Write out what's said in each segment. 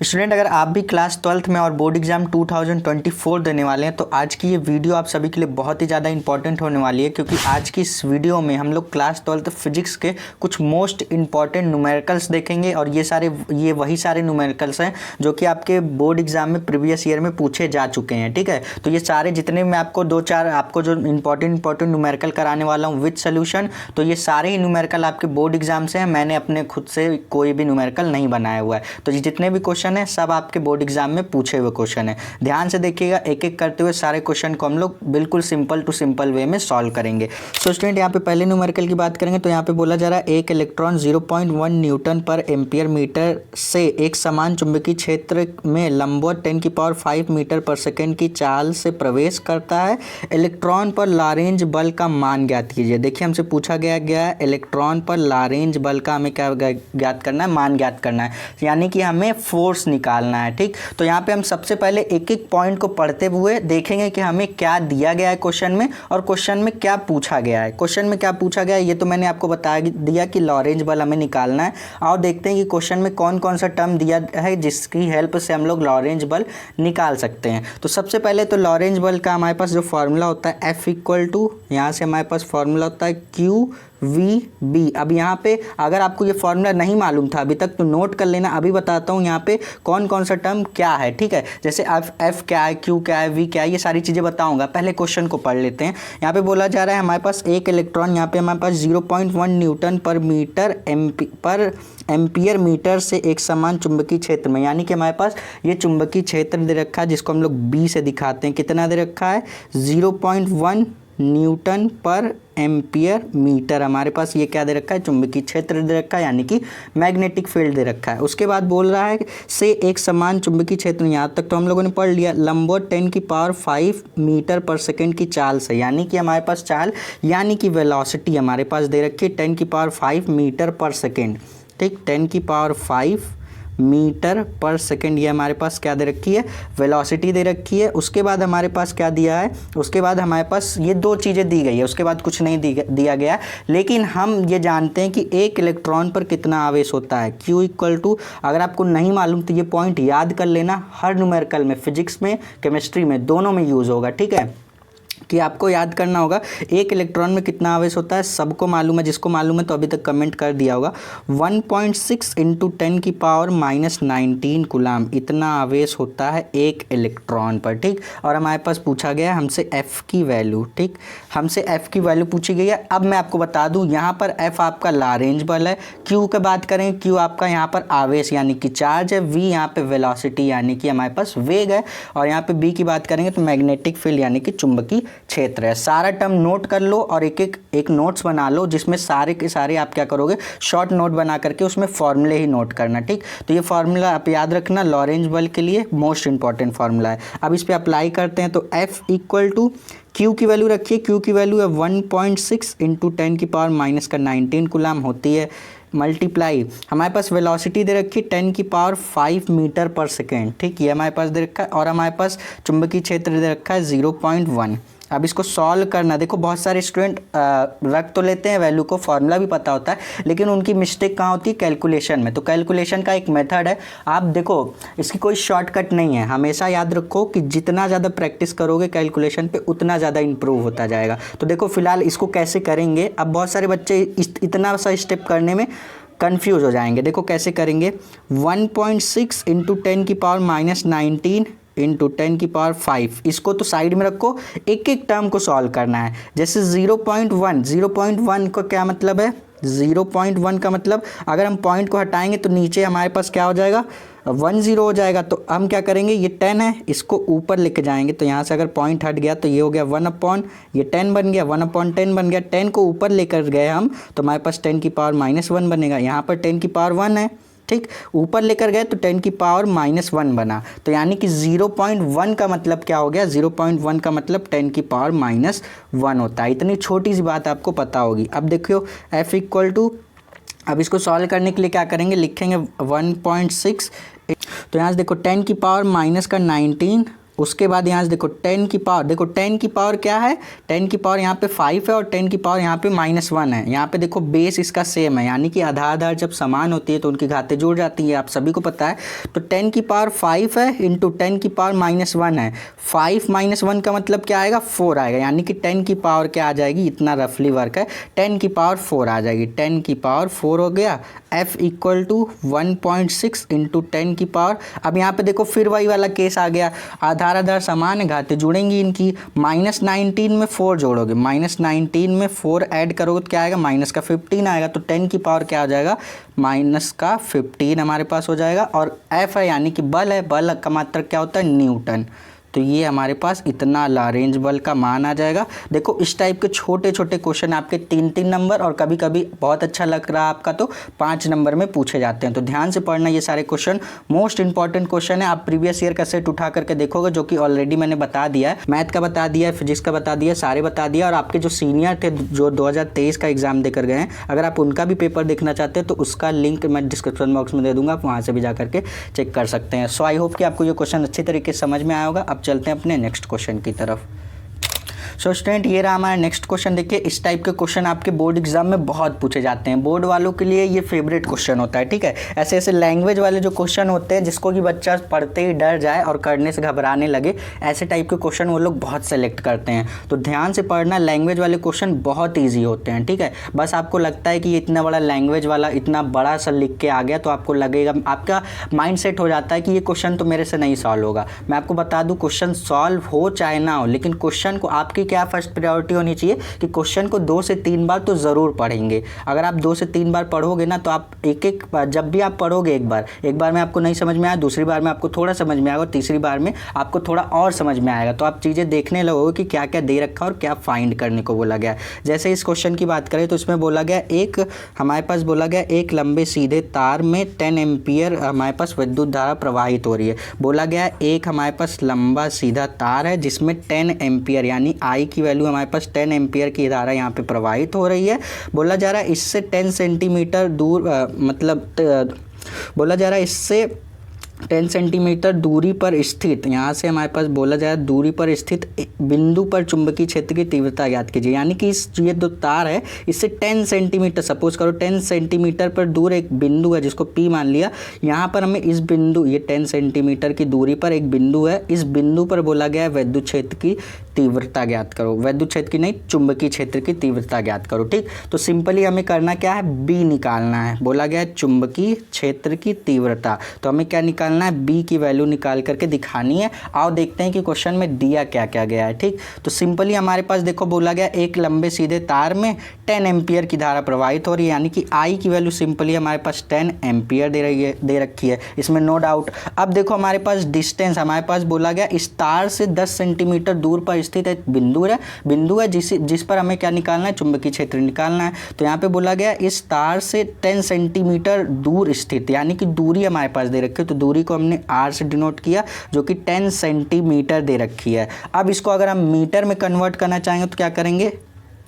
Student, अगर आप भी क्लास 12th में और बोर्ड एग्जाम 2024 देने वाले हैं तो आज की ये वीडियो आप सभी के लिए बहुत ही ज़्यादा इंपॉर्टेंट होने वाली है, क्योंकि आज की इस वीडियो में हम लोग क्लास 12th फिजिक्स के कुछ मोस्ट इंपॉर्टेंट न्यूमेरिकल्स देखेंगे। और ये वही सारे न्यूमेरिकल्स हैं जो कि आपके बोर्ड एग्जाम में प्रीवियस ईयर में पूछे जा चुके हैं। ठीक है, तो ये सारे जितने मैं आपको दो चार आपको जो इंपॉर्टेंट न्यूमेरिकल कराने वाला हूँ विद सोल्यूशन, तो ये सारे ही न्यूमेरिकल आपके बोर्ड एग्जाम से हैं। मैंने अपने खुद से कोई भी न्यूमेरिकल नहीं बनाया हुआ है। तो ये जितने भी क्वेश्चन है सब आपके बोर्ड एग्जाम में पूछे हुए क्वेश्चन है। ध्यान से देखिएगा, एक एक करते हुए सारे क्वेश्चन को हम लोग बिल्कुल सिंपल टू सिंपल वे में सॉल्व करेंगे। सो स्टूडेंट, यहाँ पे पहले न्यूमेरिकल की बात करेंगे तो यहाँ पे बोला जा रहा है एक इलेक्ट्रॉन 0.1 न्यूटन पर एम्पियर मीटर से एक समान चुंबकीय क्षेत्र में लंबवत 10⁵ मीटर पर सेकेंड की चाल से प्रवेश करता है। इलेक्ट्रॉन पर लॉरेंज बल का मान ज्ञात कीजिए। देखिए, हमसे पूछा गया है इलेक्ट्रॉन पर लॉरेंज बल का हमें क्या ज्ञात करना है, मान ज्ञात करना है, यानी कि हमें फोर्स निकालना है। ठीक, तो यहाँ पे हम सबसे पहले एक एक पॉइंट को पढ़ते हुए देखेंगे कि हमें क्या दिया गया है क्वेश्चन में और क्वेश्चन में क्या पूछा गया है। क्वेश्चन में क्या पूछा गया है ये तो मैंने आपको बता दिया कि लॉरेंज बल हमें निकालना है। और देखते हैं कि क्वेश्चन में कौन कौन सा टर्म दिया है जिसकी हेल्प से हम लोग लॉरेंज बल निकाल सकते हैं। तो सबसे पहले तो लॉरेंज बल का हमारे पास जो फॉर्मूला होता है F यहाँ से हमारे पास फॉर्मूला होता है QVB। अब यहाँ पे अगर आपको ये फॉर्मूला नहीं मालूम था अभी तक तो नोट कर लेना। अभी बताता हूँ यहाँ पे कौन कौन सा टर्म क्या है। ठीक है, जैसे F क्या है, Q क्या है, V क्या है, ये सारी चीज़ें बताऊँगा। पहले क्वेश्चन को पढ़ लेते हैं। यहाँ पे बोला जा रहा है हमारे पास एक इलेक्ट्रॉन, यहाँ पे हमारे पास 0.1 न्यूटन पर एम्पियर मीटर से एक समान चुंबकीय क्षेत्र में, यानी कि हमारे पास ये चुंबकीय क्षेत्र दे रखा है जिसको हम लोग B से दिखाते हैं। कितना दे रखा है, 0.1 न्यूटन पर एम्पियर मीटर। हमारे पास ये क्या दे रखा है, चुंबकीय क्षेत्र दे रखा है, यानी कि मैग्नेटिक फील्ड दे रखा है। उसके बाद बोल रहा है से एक समान चुंबकीय क्षेत्र, यहाँ तक तो हम लोगों ने पढ़ लिया, लंबवत 10⁵ मीटर पर सेकेंड की चाल से, यानी कि हमारे पास चाल यानी कि वेलोसिटी हमारे पास दे रखी है 10⁵ मीटर पर सेकेंड। ठीक, 10⁵ मीटर पर सेकेंड ये हमारे पास क्या दे रखी है, वेलोसिटी दे रखी है। उसके बाद हमारे पास क्या दिया है, उसके बाद हमारे पास ये दो चीज़ें दी गई है, उसके बाद कुछ नहीं दिया गया। लेकिन हम ये जानते हैं कि एक इलेक्ट्रॉन पर कितना आवेश होता है, Q अगर आपको नहीं मालूम तो ये पॉइंट याद कर लेना। हर न्यूमेरिकल में, फिजिक्स में, केमिस्ट्री में, दोनों में यूज़ होगा। ठीक है, कि आपको याद करना होगा एक इलेक्ट्रॉन में कितना आवेश होता है। सबको मालूम है, जिसको मालूम है तो अभी तक कमेंट कर दिया होगा। 1.6 × 10⁻19 कूलाम इतना आवेश होता है एक इलेक्ट्रॉन पर। ठीक, और हमारे पास पूछा गया है हमसे F की वैल्यू। ठीक, हमसे F की वैल्यू पूछी गई है। अब मैं आपको बता दूं, यहाँ पर F आपका लॉरेंज बल है, Q की बात करें, Q आपका यहाँ पर आवेश यानी कि चार्ज है, V यहाँ पे वेलोसिटी यानी कि हमारे पास वेग है, और यहाँ पे B की बात करेंगे तो मैग्नेटिक फील्ड यानी कि चुंबकीय क्षेत्र है। सारा टर्म नोट कर लो और एक नोट्स बना लो जिसमें सारे के सारे आप क्या करोगे, शॉर्ट नोट बना करके उसमें फॉर्मूले ही नोट करना। ठीक, तो ये फॉर्मूला आप याद रखना, लॉरेंज बल के लिए मोस्ट इंपॉर्टेंट फॉर्मूला है। अब इस पे अप्लाई करते हैं तो F Q की वैल्यू रखिए, Q की वैल्यू है 1.6 × 10⁻⁻19 कूलाम होती है, मल्टीप्लाई हमारे पास वेलोसिटी दे रखी 10⁵ मीटर पर सेकेंड। ठीक, ये हमारे पास दे रखा है, और हमारे पास चुंबकीय क्षेत्र दे रखा है 0.1। अब इसको सॉल्व करना, देखो बहुत सारे स्टूडेंट रख तो लेते हैं वैल्यू को, फॉर्मूला भी पता होता है, लेकिन उनकी मिस्टेक कहाँ होती है, कैलकुलेशन में। तो कैलकुलेशन का एक मेथड है, आप देखो इसकी कोई शॉर्टकट नहीं है। हमेशा याद रखो कि जितना ज़्यादा प्रैक्टिस करोगे कैलकुलेशन पे उतना ज़्यादा इंप्रूव होता जाएगा। तो देखो फिलहाल इसको कैसे करेंगे। अब बहुत सारे बच्चे इतना सा स्टेप करने में कंफ्यूज हो जाएंगे। देखो कैसे करेंगे, 1.6 × 10⁻⁻19 × 10⁵, इसको तो साइड में रखो, एक एक टर्म को सॉल्व करना है। जैसे 0.1 का क्या मतलब है, 0.1 का मतलब अगर हम पॉइंट को हटाएंगे तो नीचे हमारे पास क्या हो जाएगा, 10 हो जाएगा। तो हम क्या करेंगे, ये 10 है, इसको ऊपर लेके जाएंगे। तो यहाँ से अगर पॉइंट हट गया तो ये हो गया 1/, ये 10 बन गया, 1/10 बन गया। 10 को ऊपर लेकर गए हम तो हमारे पास 10⁻⁻1 बनेगा। यहाँ पर 10⁻1 है। ठीक, ऊपर लेकर गए तो 10⁻⁻1 बना। तो यानी कि 0.1 का मतलब क्या हो गया, 0.1 का मतलब 10⁻⁻1 होता है। इतनी छोटी सी बात आपको पता होगी। अब देखियो F अब इसको सॉल्व करने के लिए क्या करेंगे, लिखेंगे 1.6, तो यहाँ से देखो 10⁻⁻19 उसके बाद यहाँ से देखो 10 की पावर, देखो 10 की पावर क्या है, 10 की पावर यहाँ पे 5 है और 10 की पावर यहाँ पे -1 है। यहाँ पे देखो बेस इसका सेम है, यानी कि आधार जब समान होती है तो उनकी घातें जुड़ जाती है, आप सभी को पता है। तो 10 की पावर 5 है इंटू 10 की पावर -1 है, 5 -1 का मतलब क्या आएगा, 4 आएगा, यानी कि 10 की पावर क्या आ जाएगी, इतना रफली वर्क है, 10 की पावर 4 आ जाएगी। 10 की पावर 4 हो गया, F इक्वल टू 1.6 इंटू 10 की पावर। अब यहाँ पे देखो फिर वही वाला केस आ गया, आधार समान है, घातें जुड़ेंगी इनकी। -19 में 4 जोड़ोगे, -19 में 4 ऐड करोगे तो क्या आएगा, माइनस का 15 आएगा। तो 10 की पावर क्या हो जाएगा, माइनस का 15 हमारे पास हो जाएगा। और F है यानी कि बल है, बल का मात्रक क्या होता है, न्यूटन। तो ये हमारे पास इतना लॉरेंज बल का मान आ जाएगा। देखो इस टाइप के छोटे छोटे क्वेश्चन आपके 3-3 नंबर और कभी कभी बहुत अच्छा लग रहा है आपका तो 5 नंबर में पूछे जाते हैं। तो ध्यान से पढ़ना, ये सारे क्वेश्चन मोस्ट इंपॉर्टेंट क्वेश्चन है। आप प्रीवियस ईयर का सेट उठा करके देखोगे, जो कि ऑलरेडी मैंने बता दिया है, मैथ का बता दिया है, फिजिक्स का बता दिया, सारे बता दिया। और आपके जो सीनियर थे जो 2023 का एग्जाम देकर गए हैं, अगर आप उनका भी पेपर देखना चाहते हैं तो उसका लिंक मैं डिस्क्रिप्शन बॉक्स में दे दूंगा, आप वहाँ से भी जा करके चेक कर सकते हैं। सो आई होप कि आपको ये क्वेश्चन अच्छी तरीके से समझ में आया होगा। अब चलते हैं अपने नेक्स्ट क्वेश्चन की तरफ। सो स्टूडेंट ये रहा हमारा नेक्स्ट क्वेश्चन। देखिए इस टाइप के क्वेश्चन आपके बोर्ड एग्जाम में बहुत पूछे जाते हैं, बोर्ड वालों के लिए ये फेवरेट क्वेश्चन होता है, ठीक है। ऐसे ऐसे लैंग्वेज वाले जो क्वेश्चन होते हैं जिसको कि बच्चा पढ़ते ही डर जाए और करने से घबराने लगे, ऐसे टाइप के क्वेश्चन वो लोग बहुत सेलेक्ट करते हैं। तो ध्यान से पढ़ना, लैंग्वेज वाले क्वेश्चन बहुत ईजी होते हैं, ठीक है। बस आपको लगता है कि ये इतना बड़ा लैंग्वेज वाला इतना बड़ा सा लिख के आ गया तो आपको लगेगा, आपका माइंड सेट हो जाता है कि ये क्वेश्चन तो मेरे से नहीं सॉल्व होगा। मैं आपको बता दूँ, क्वेश्चन सॉल्व हो चाहे ना हो, लेकिन क्वेश्चन को आपकी क्या फर्स्ट प्रायोरिटी होनी चाहिए कि क्वेश्चन को 2 से 3 बार तो ज़रूर पढ़ेंगे। अगर आप 2 से 3 बार पढ़ोगे ना तो आप एक बार, जब भी आप पढ़ोगे एक बार में आपको नहीं समझ में आया, दूसरी बार में आपको थोड़ा समझ में आएगा और तीसरी बार में आपको थोड़ा और समझ में आएगा। तो आप चीज़ें देखने लगोगे कि क्या क्या दे रखा है और क्या फाइंड करने को बोला गया है। जैसे इस क्वेश्चन की बात करें तो इसमें बोला गया हमारे पास बोला गया एक लंबे सीधे तार में 10 एम्पियर हमारे पास विद्युत धारा प्रवाहित हो रही है। बोला गया एक हमारे पास लंबा सीधा तार है जिसमें 10 एम्पियर यानी आई की वैल्यू हमारे पास 10 एम्पियर की धारा यहाँ पे प्रवाहित हो रही है। बोला जा रहा है इससे 10 सेंटीमीटर दूर बोला जा रहा है इससे 10 सेंटीमीटर दूरी पर स्थित, यहाँ से हमारे पास बोला जाए दूरी पर स्थित बिंदु पर चुंबकीय क्षेत्र की तीव्रता ज्ञात कीजिए। यानी कि ये जो तार है इससे 10 सेंटीमीटर, सपोज करो 10 सेंटीमीटर पर दूर एक बिंदु है जिसको P मान लिया। यहाँ पर हमें इस बिंदु, ये 10 सेंटीमीटर की दूरी पर एक बिंदु है, इस बिंदु पर बोला गया है विद्युत क्षेत्र की तीव्रता ज्ञात करो। विद्युत क्षेत्र की नहीं, चुंबकीय क्षेत्र की तीव्रता ज्ञात करो, ठीक। तो सिंपली हमें करना क्या है, B निकालना है। बोला गया है चुंबकीय क्षेत्र की तीव्रता, तो हमें क्या निकालना है, B की वैल्यू निकाल करके दिखानी है। आओ देखते हैं कि क्वेश्चन में दिया क्या क्या गया है, ठीक। तो सिंपली हमारे पास देखो बोला गया एक लंबे सीधे तार में 10 एम्पियर की धारा प्रवाहित हो रही है, यानी कि I की वैल्यू सिंपली हमारे पास 10 एम्पियर दे रखी है, इसमें नो डाउट। अब देखो हमारे पास डिस्टेंस, हमारे पास बोला गया इस तार से 10 सेंटीमीटर दूर पर स्थित एक बिंदु है जिस पर हमें क्या निकालना है, चुंबकीय क्षेत्र निकालना है। तो यहाँ पे बोला गया इस तार से 10 सेंटीमीटर दूर स्थित, यानी कि दूरी हमारे पास दे रखी है, तो दूरी को हमने R से डिनोट किया जो कि 10 सेंटीमीटर दे रखी है। अब इसको अगर हम मीटर में कन्वर्ट करना चाहेंगे तो क्या करेंगे,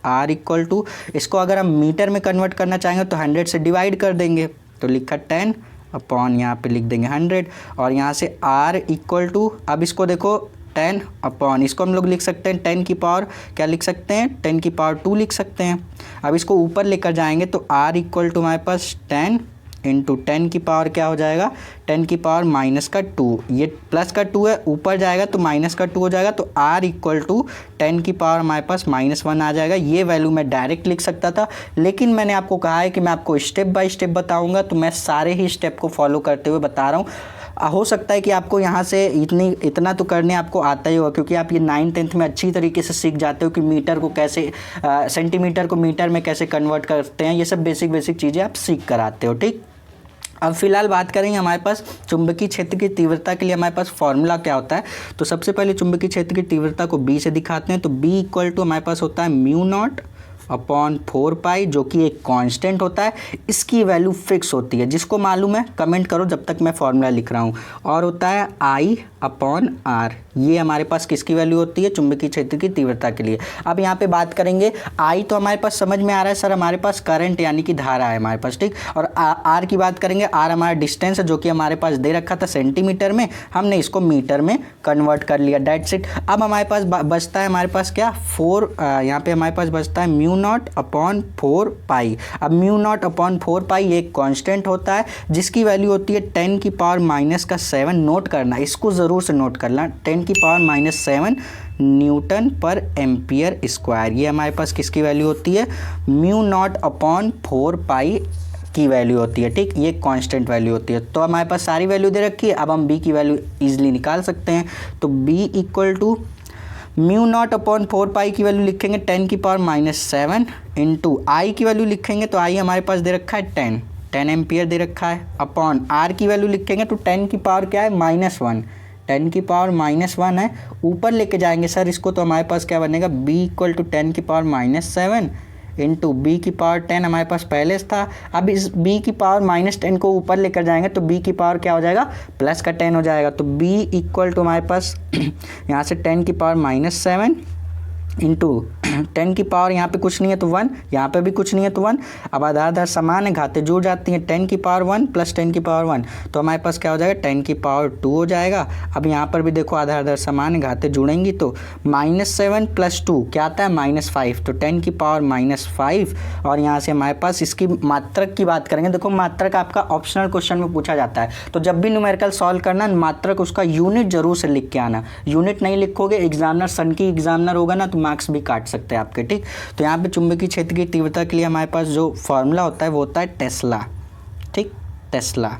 R इक्वल टू, इसको अगर हम मीटर में कन्वर्ट करना चाहेंगे तो 100 से डिवाइड कर देंगे, तो लिखा 10 अपॉन यहाँ पे लिख देंगे 100 और यहाँ से R इक्वल टू, अब इसको देखो 10 अपॉन, इसको हम लोग लिख सकते हैं 10 की पावर क्या लिख सकते हैं, 10 की पावर 2 लिख सकते हैं। अब इसको ऊपर लेकर जाएंगे तो R इक्वल टू हमारे पास 10 इंटू 10 की पावर क्या हो जाएगा, 10 की पावर माइनस का 2, ये प्लस का 2 है, ऊपर जाएगा तो माइनस का 2 हो जाएगा। तो R इक्वल टू 10 की पावर हमारे पास -1 आ जाएगा। ये वैल्यू मैं डायरेक्ट लिख सकता था, लेकिन मैंने आपको कहा है कि मैं आपको स्टेप बाय स्टेप बताऊंगा, तो मैं सारे ही स्टेप को फॉलो करते हुए बता रहा हूँ। हो सकता है कि आपको यहाँ से इतना तो करने आपको आता ही होगा, क्योंकि आप ये 9th-10th में अच्छी तरीके से सीख जाते हो कि मीटर को कैसे सेंटीमीटर को मीटर में कैसे कन्वर्ट करते हैं, ये सब बेसिक चीज़ें आप सीख कर आते हो, ठीक। अब फिलहाल बात करेंगे हमारे पास चुंबकीय क्षेत्र की तीव्रता के लिए हमारे पास फॉर्मूला क्या होता है। तो सबसे पहले चुंबकीय क्षेत्र की तीव्रता को B से दिखाते हैं, तो B इक्वल टू हमारे पास होता है म्यू नॉट अपॉन 4 पाई, जो कि एक कांस्टेंट होता है, इसकी वैल्यू फिक्स होती है। जिसको मालूम है कमेंट करो जब तक मैं फॉर्मूला लिख रहा हूँ। और होता है I अपॉन R, ये हमारे पास किसकी वैल्यू होती है, चुंबकीय क्षेत्र की तीव्रता के लिए। अब यहाँ पे बात करेंगे, I तो हमारे पास समझ में आ रहा है सर, हमारे पास करंट यानी कि धारा है हमारे पास, ठीक। और R की बात करेंगे, R हमारा डिस्टेंस है जो कि हमारे पास दे रखा था सेंटीमीटर में, हमने इसको मीटर में कन्वर्ट कर लिया, दैट्स इट। अब हमारे पास बचता है हमारे पास क्या, 4, यहाँ पे हमारे पास बचता है म्यू नॉट अपॉन 4 पाई। अब म्यू नॉट अपॉन 4 पाई एक कांस्टेंट होता है जिसकी वैल्यू होती है 10 की पावर -7। नोट करना, इसको ज़रूर से नोट करना, 10 की पावर -7 न्यूटन पर एम्पियर स्क्वायर। ये हमारे पास किसकी वैल्यू होती है, म्यू नॉट अपॉन 4 पाई की वैल्यू होती है, ठीक। ये कांस्टेंट वैल्यू होती है। तो हमारे पास सारी वैल्यू दे रखी है, अब हम b की वैल्यू इजीली निकाल सकते हैं। तो b equal to mu not upon 4 pi की वैल्यू लिखेंगे 10 की पावर -7 इंटू आई की वैल्यू लिखेंगे, तो आई हमारे पास दे रखा है 10 एम्पियर दे रखा है, अपॉन आर की वैल्यू लिखेंगे तो 10 की पावर क्या है, -1, 10 की पावर -1 है। ऊपर लेके जाएंगे सर इसको, तो हमारे पास क्या बनेगा, b इक्वल टू 10 की पावर -7 इंटू बी की पावर 10 हमारे पास पहले से था। अब इस b की पावर -10 को ऊपर लेकर जाएंगे तो b की पावर क्या हो जाएगा, प्लस का 10 हो जाएगा। तो b इक्वल टू हमारे पास यहाँ से 10 की पावर -7 इंटू 10 की पावर यहाँ पे कुछ नहीं है तो 1, यहाँ पे भी कुछ नहीं है तो 1। अब आधा आधा समान है, घाते जुड़ जाती हैं, 10 की पावर 1 प्लस 10 की पावर 1, तो हमारे पास क्या हो जाएगा, 10 की पावर 2 हो जाएगा। अब यहाँ पर भी देखो आधा आधा समान है, घाते जुड़ेंगी तो -7 प्लस 2 क्या आता है, -5, तो 10 की पावर -5। और यहाँ से हमारे पास इसकी मात्रक की बात करेंगे, देखो मात्रक आपका ऑप्शनल क्वेश्चन में पूछा जाता है, तो जब भी न्यूमेरिकल सॉल्व करना मात्रक उसका यूनिट जरूर से लिख के आना। यूनिट नहीं लिखोगे, एग्जामिनर सन की एग्जामिनर होगा ना तो मार्क्स भी काट सकते हैं आपके, ठीक। तो यहाँ पे चुंबकीय क्षेत्र की तीव्रता के लिए हमारे पास जो फॉर्मूला होता है वो होता है टेस्ला, ठीक, टेस्ला।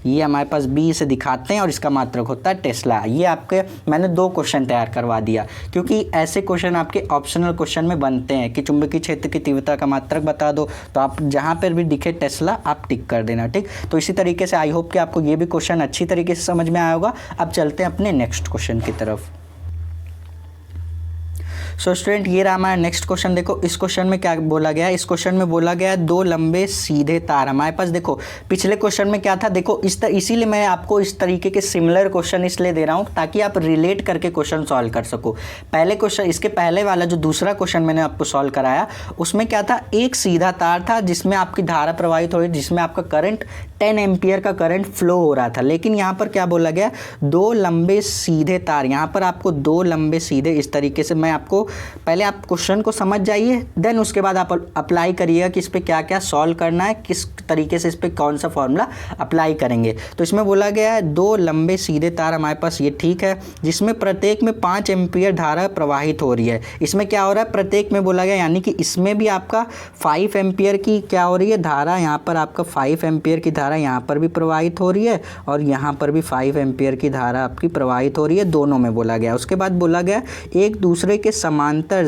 ये हमारे पास बी से दिखाते हैं और इसका मात्रक होता है टेस्ला। ये आपके मैंने 2 क्वेश्चन तैयार करवा दिया, क्योंकि ऐसे क्वेश्चन आपके ऑप्शनल क्वेश्चन में बनते हैं कि चुंबकीय क्षेत्र की तीव्रता का मात्रक बता दो, तो आप जहाँ पर भी दिखे टेस्ला आप टिक कर देना, ठीक। तो इसी तरीके से आई होप कि आपको ये भी क्वेश्चन अच्छी तरीके से समझ में आया होगा। अब चलते हैं अपने नेक्स्ट क्वेश्चन की तरफ। सो स्टूडेंट ये रहा हमारा नेक्स्ट क्वेश्चन। देखो इस क्वेश्चन में क्या बोला गया है, इस क्वेश्चन में बोला गया है 2 लंबे सीधे तार। हमारे पास देखो पिछले क्वेश्चन में क्या था, देखो इसीलिए मैं आपको इस तरीके के सिमिलर क्वेश्चन इसलिए दे रहा हूँ ताकि आप रिलेट करके क्वेश्चन सॉल्व कर सको। पहले क्वेश्चन, इसके पहले वाला जो दूसरा क्वेश्चन मैंने आपको सॉल्व कराया उसमें क्या था, एक सीधा तार था जिसमें आपकी धारा प्रवाहित हो रही, जिसमें आपका करंट 10 एम्पियर का करंट फ्लो हो रहा था। लेकिन यहाँ पर क्या बोला गया, 2 लंबे सीधे तार। यहाँ पर आपको 2 लंबे सीधे, इस तरीके से मैं आपको पहले आप क्वेश्चन को समझ जाइए, देन उसके बाद आप अप्लाई करिएगा कि इस पर क्या क्या सॉल्व करना है, किस तरीके से इस पर कौन सा फॉर्मूला अप्लाई करेंगे। तो इसमें बोला गया है 2 लंबे सीधे तार हमारे पास, ये ठीक है, जिसमें प्रत्येक में 5 एम्पियर धारा प्रवाहित हो रही है। इसमें क्या हो रहा है, प्रत्येक में बोला गया, यानी कि इसमें भी आपका 5 एम्पियर की क्या हो रही है धारा, यहाँ पर आपका 5 एम्पियर की धारा यहाँ पर भी प्रवाहित हो रही है और यहाँ पर भी 5 एम्पियर की धारा आपकी प्रवाहित हो रही है, दोनों में बोला गया। उसके बाद बोला गया एक दूसरे के समांतर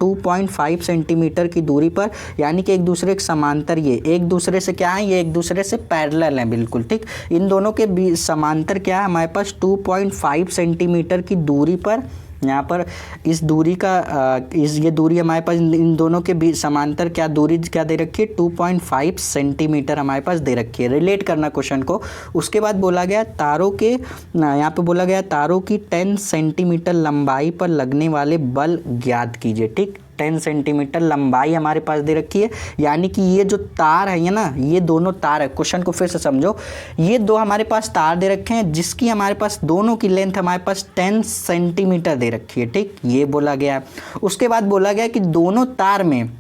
2.5 सेंटीमीटर की दूरी पर, यानी कि एक दूसरे के समांतर, ये एक दूसरे से क्या है, ये एक दूसरे से पैरेलल हैं बिल्कुल, ठीक। इन दोनों के समांतर क्या है हमारे पास 2.5 सेंटीमीटर की दूरी पर, यहाँ पर इस दूरी का ये दूरी हमारे पास इन दोनों के बीच समांतर क्या दूरी क्या दे रखी है, 2.5 सेंटीमीटर हमारे पास दे रखी है। रिलेट करना क्वेश्चन को। उसके बाद बोला गया तारों के, यहाँ पे बोला गया तारों की 10 सेंटीमीटर लंबाई पर लगने वाले बल ज्ञात कीजिए, ठीक। 10 सेंटीमीटर लंबाई हमारे पास दे रखी है, यानी कि ये जो तार है ना, ये दोनों तार है, क्वेश्चन को फिर से समझो, ये 2 हमारे पास तार दे रखे हैं जिसकी हमारे पास दोनों की लेंथ हमारे पास 10 सेंटीमीटर दे रखी है, ठीक, ये बोला गया। उसके बाद बोला गया कि दोनों तार में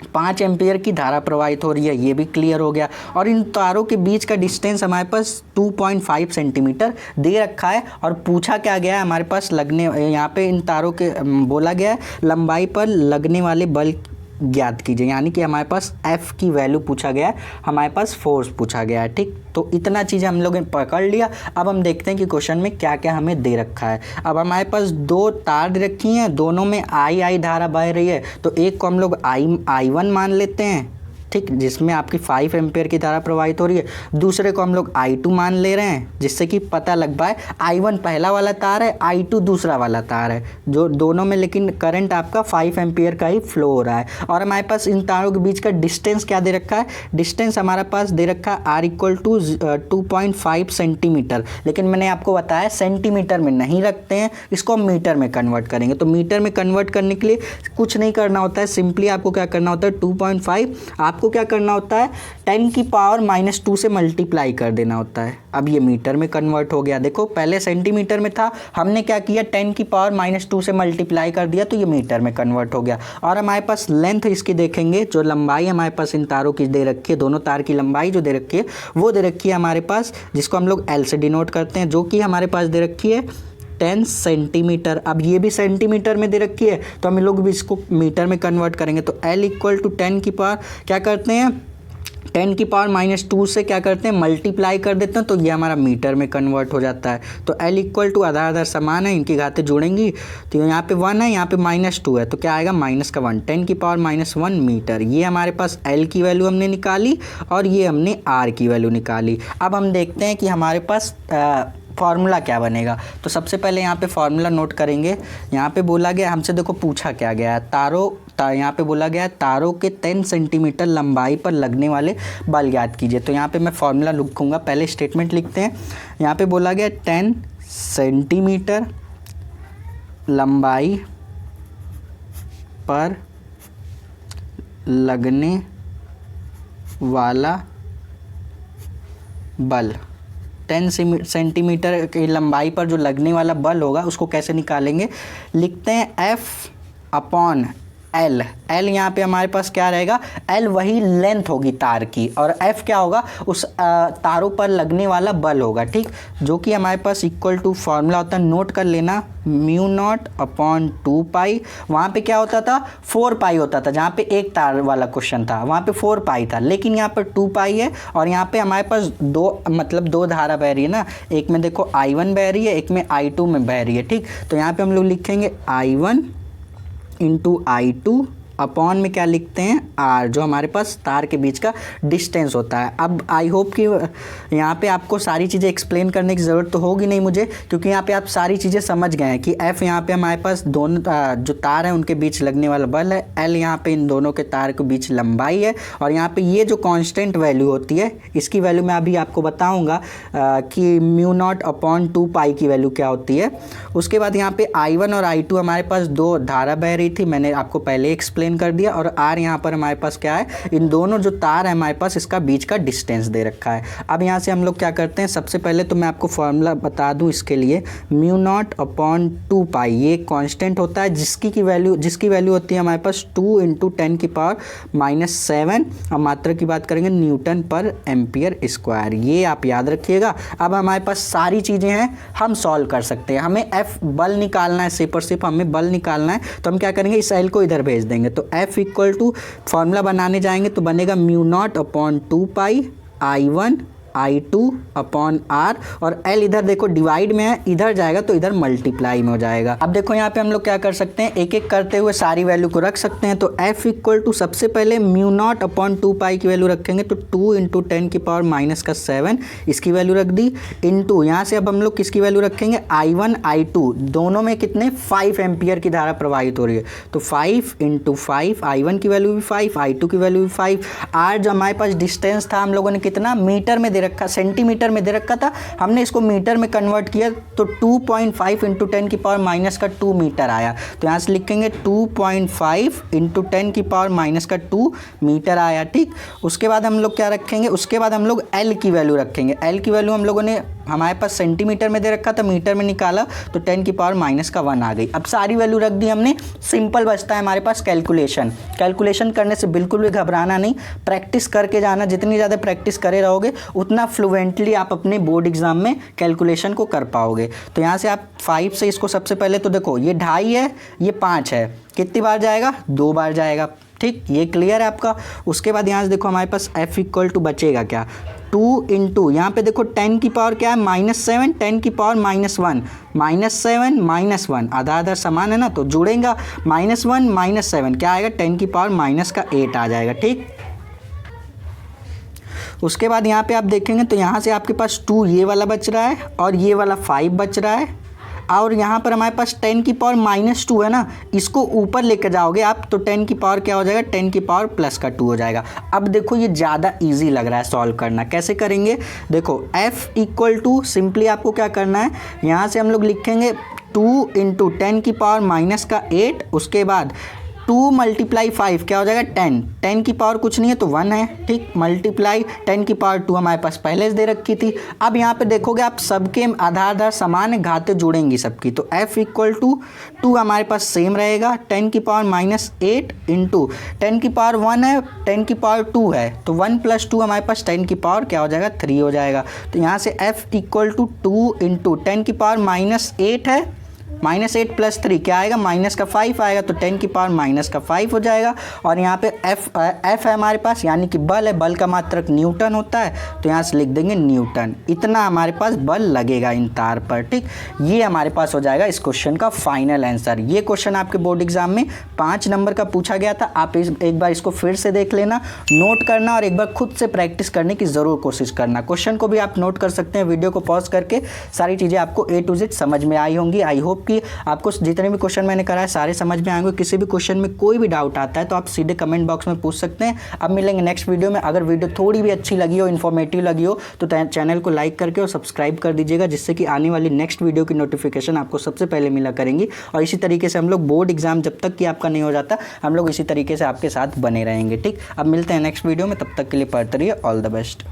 5 एम्पियर की धारा प्रवाहित हो रही है, ये भी क्लियर हो गया। और इन तारों के बीच का डिस्टेंस हमारे पास 2.5 सेंटीमीटर दे रखा है। और पूछा क्या गया है हमारे पास, लगने, यहाँ पे इन तारों के बोला गया है लंबाई पर लगने वाले बल ज्ञात कीजिए, यानी कि हमारे पास F की वैल्यू पूछा गया है, हमारे पास फोर्स पूछा गया है, ठीक। तो इतना चीज़ हम लोगों ने पकड़ लिया। अब हम देखते हैं कि क्वेश्चन में क्या क्या हमें दे रखा है। अब हमारे पास 2 तार दे रखी हैं, दोनों में I धारा बह रही है, तो एक को हम लोग I1 मान लेते हैं, ठीक, जिसमें आपकी 5 एम्पेयर की धारा प्रवाहित हो रही है। दूसरे को हम लोग I2 मान ले रहे हैं, जिससे कि पता लग पाए I1 पहला वाला तार है, I2 दूसरा वाला तार है, जो दोनों में लेकिन करंट आपका 5 एम्पेयर का ही फ्लो हो रहा है। और हमारे पास इन तारों के बीच का डिस्टेंस क्या दे रखा है, डिस्टेंस हमारे पास दे रखा है R इक्वल टू 2.5 सेंटीमीटर, लेकिन मैंने आपको बताया सेंटीमीटर में नहीं रखते हैं, इसको हम मीटर में कन्वर्ट करेंगे। तो मीटर में कन्वर्ट करने के लिए कुछ नहीं करना होता है, सिंपली आपको क्या करना होता है 2.5 आपको क्या करना होता है 10 की पावर -2 से मल्टीप्लाई कर देना होता है। अब ये मीटर में कन्वर्ट हो गया। देखो पहले सेंटीमीटर में था, हमने क्या किया 10 की पावर -2 से मल्टीप्लाई कर दिया, तो ये मीटर में कन्वर्ट हो गया। और हमारे पास लेंथ इसकी देखेंगे, जो लंबाई हमारे पास इन तारों की दे रखी है, दोनों तार की लंबाई जो दे रखी है वो दे रखी है हमारे पास, जिसको हम लोग L से डिनोट करते हैं, जो कि हमारे पास दे रखी है 10 सेंटीमीटर। अब ये भी सेंटीमीटर में दे रखी है, तो हम लोग भी इसको मीटर में कन्वर्ट करेंगे। तो L इक्वल टू 10 की पावर क्या करते हैं 10 की पावर -2 से क्या करते हैं मल्टीप्लाई कर देते हैं, तो ये हमारा मीटर में कन्वर्ट हो जाता है। तो L इक्वल टू आधा आधा समान है, इनकी घातें जुड़ेंगी, तो यहाँ पे 1 है, यहाँ पे -2 है, तो क्या आएगा -1 10 की पावर -1 मीटर। ये हमारे पास L की वैल्यू हमने निकाली और ये हमने R की वैल्यू निकाली। अब हम देखते हैं कि हमारे पास फार्मूला क्या बनेगा। तो सबसे पहले यहाँ पे फार्मूला नोट करेंगे। यहाँ पे बोला गया, हमसे देखो पूछा क्या गया है, यहाँ पे बोला गया है तारों के 10 सेंटीमीटर लंबाई पर लगने वाले बल ज्ञात कीजिए। तो यहाँ पे मैं फार्मूला लिखूँगा, पहले स्टेटमेंट लिखते हैं। यहाँ पे बोला गया 10 सेंटीमीटर लंबाई पर लगने वाला बल, 10 सेंटीमीटर की लंबाई पर जो लगने वाला बल होगा उसको कैसे निकालेंगे, लिखते हैं F अपॉन L। L यहाँ पे हमारे पास क्या रहेगा, L वही लेंथ होगी तार की, और F क्या होगा उस तारों पर लगने वाला बल होगा, ठीक, जो कि हमारे पास इक्वल टू फार्मूला होता है, नोट कर लेना, μ0 अपॉन 2 पाई। वहाँ पे क्या होता था 4 पाई होता था, जहाँ पे एक तार वाला क्वेश्चन था वहाँ पे 4 पाई था, लेकिन यहाँ पर 2 पाई है। और यहाँ पे हमारे पास दो धारा बह रही है ना, एक में देखो I1 बह रही है, एक में I2 में बह रही है, ठीक। तो यहाँ पे हम लोग लिखेंगे I1 इंटू I2 अपॉन में क्या लिखते हैं R, जो हमारे पास तार के बीच का डिस्टेंस होता है। अब आई होप कि यहाँ पे आपको सारी चीज़ें एक्सप्लेन करने की ज़रूरत तो होगी नहीं मुझे, क्योंकि यहाँ पे आप सारी चीज़ें समझ गए हैं कि F यहाँ पे हमारे पास दोनों जो तार हैं उनके बीच लगने वाला बल है, L यहाँ पे इन दोनों के तार के बीच लंबाई है, और यहाँ पे ये जो कांस्टेंट वैल्यू होती है इसकी वैल्यू मैं अभी आपको बताऊँगा कि μ0 अपॉन 2 पाई की वैल्यू क्या होती है। उसके बाद यहाँ पे I1 और I2 हमारे पास दो धारा बह रही थी, मैंने आपको पहले एक्सप्लेन कर दिया, और R यहाँ पर हमारे पास क्या है, इन दोनों जो तार है हमारे पास इसका बीच का डिस्टेंस दे रखा है। अब यहाँ से हम लोग क्या करते हैं, सबसे पहले तो मैं आपको फॉर्मूला बता दूं इसके लिए, μ0 अपॉन 2 पाई, ये कांस्टेंट होता है जिसकी वैल्यू होती है हमारे पास 2 × 10 की पावर -7, और मात्रा की बात करेंगे न्यूटन पर एम्पियर स्क्वायर, ये आप याद रखिएगा। अब हमारे पास सारी चीज़ें हैं, हम सॉल्व कर सकते हैं। हमें F बल निकालना है, सिर्फ और सिर्फ हमें बल निकालना है, तो हम क्या करेंगे इस L को इधर भेज देंगे। तो F इक्वल टू फॉर्मूला बनाने जाएंगे तो बनेगा μ0 अपॉन 2 पाई I1 I2 अपॉन R, और L इधर देखो डिवाइड में है, इधर जाएगा तो इधर मल्टीप्लाई में हो जाएगा। अब देखो यहाँ पे हम लोग क्या कर सकते हैं, एक एक करते हुए सारी वैल्यू को रख सकते हैं। तो F इक्वल टू सबसे पहले μ0 अपॉन 2 पाई की वैल्यू रखेंगे, तो 2 × 10 की पावर -7 इसकी वैल्यू रख दी, इंटू यहाँ से अब हम लोग किसकी वैल्यू रखेंगे, I1 I2 दोनों में कितने 5 एम्पियर की धारा प्रवाहित हो रही है, तो 5 × 5, I1 की वैल्यू भी 5, I2 की वैल्यू भी 5। R जो हमारे पास डिस्टेंस था हम लोगों ने कितना मीटर में रखा, सेंटीमीटर में दे रखा था, हमने इसको मीटर में कन्वर्ट किया, तो 2.5 × 10 की पावर -2 मीटर आया। तो यहाँ से लिखेंगे 2.5 × 10 की पावर -2 मीटर आया, ठीक। उसके बाद हम लोग क्या रखेंगे, उसके बाद हम लोग L की वैल्यू रखेंगे। L की वैल्यू हम लोगों ने हमारे पास सेंटीमीटर में दे रखा था, मीटर में निकाला तो 10 की पावर -1 आ गई। अब सारी वैल्यू रख दी हमने, सिंपल बचता है हमारे पास कैलकुलेशन करने से बिल्कुल भी घबराना नहीं, प्रैक्टिस करके जाना, जितनी ज़्यादा प्रैक्टिस करे रहोगे उतना फ्लुएंटली आप अपने बोर्ड एग्जाम में कैलकुलेशन को कर पाओगे। तो यहाँ से आप 5 से इसको सबसे पहले तो देखो ये 2.5 है, ये 5 है, कितनी बार जाएगा 2 बार जाएगा, ठीक, ये क्लियर है आपका। उसके बाद यहाँ से देखो हमारे पास F इक्वल टू बचेगा क्या, 2 × यहाँ पे देखो 10 की पावर क्या है -7, 10 की पावर -1, -7 -1 आधा आधा समान है ना, तो जुड़ेगा -1 -7 क्या आएगा 10 की पावर -8 आ जाएगा, ठीक। उसके बाद यहाँ पे आप देखेंगे तो यहाँ से आपके पास 2 ये वाला बच रहा है और ये वाला 5 बच रहा है, और यहाँ पर हमारे पास 10 की पावर -2 है ना, इसको ऊपर लेकर जाओगे आप तो 10 की पावर क्या हो जाएगा, 10 की पावर +2 हो जाएगा। अब देखो ये ज़्यादा इजी लग रहा है सॉल्व करना, कैसे करेंगे देखो, f = सिंपली आपको क्या करना है, यहाँ से हम लोग लिखेंगे 2 × 10 की पावर -8, उसके बाद 2 × 5 क्या हो जाएगा 10, 10 की पावर कुछ नहीं है तो 1 है, ठीक, मल्टीप्लाई 10 की पावर 2 हमारे पास पहले से दे रखी थी। अब यहाँ पे देखोगे आप सबके आधार समान है, घातें जुड़ेंगी सबकी, तो f = 2 हमारे पास सेम रहेगा, 10 की पावर -8 × 10 की पावर 1 है, 10 की पावर 2 है, तो 1 + 2 हमारे पास 10 की पावर क्या हो जाएगा 3 हो जाएगा। तो यहाँ से f = 2 × 10 की पावर -8 है, -8 + 3 क्या आएगा, -5 आएगा, तो 10 की पावर -5 हो जाएगा। और यहाँ पे f है हमारे पास, यानी कि बल है, बल का मात्रक न्यूटन होता है, तो यहाँ से लिख देंगे न्यूटन, इतना हमारे पास बल लगेगा इन तार पर, ठीक। ये हमारे पास हो जाएगा इस क्वेश्चन का फाइनल आंसर। ये क्वेश्चन आपके बोर्ड एग्जाम में 5 नंबर का पूछा गया था। आप एक बार इसको फिर से देख लेना, नोट करना और एक बार खुद से प्रैक्टिस करने की ज़रूर कोशिश करना। क्वेश्चन को भी आप नोट कर सकते हैं, वीडियो को पॉज करके, सारी चीज़ें आपको A to Z समझ में आई होंगी। आई होप कि आपको जितने भी क्वेश्चन मैंने कराए सारे समझ में आएंगे। किसी भी क्वेश्चन में कोई भी डाउट आता है तो आप सीधे कमेंट बॉक्स में पूछ सकते हैं। अब मिलेंगे नेक्स्ट वीडियो में। अगर वीडियो थोड़ी भी अच्छी लगी हो, इन्फॉर्मेटिव लगी हो, तो चैनल को लाइक करके और सब्सक्राइब कर दीजिएगा, जिससे कि आने वाली नेक्स्ट वीडियो की नोटिफिकेशन आपको सबसे पहले मिला करेंगी। और इसी तरीके से हम लोग बोर्ड एग्जाम जब तक कि आपका नहीं हो जाता, हम लोग इसी तरीके से आपके साथ बने रहेंगे, ठीक। अब मिलते हैं नेक्स्ट वीडियो में, तब तक के लिए पढ़ते रहिए। All the best.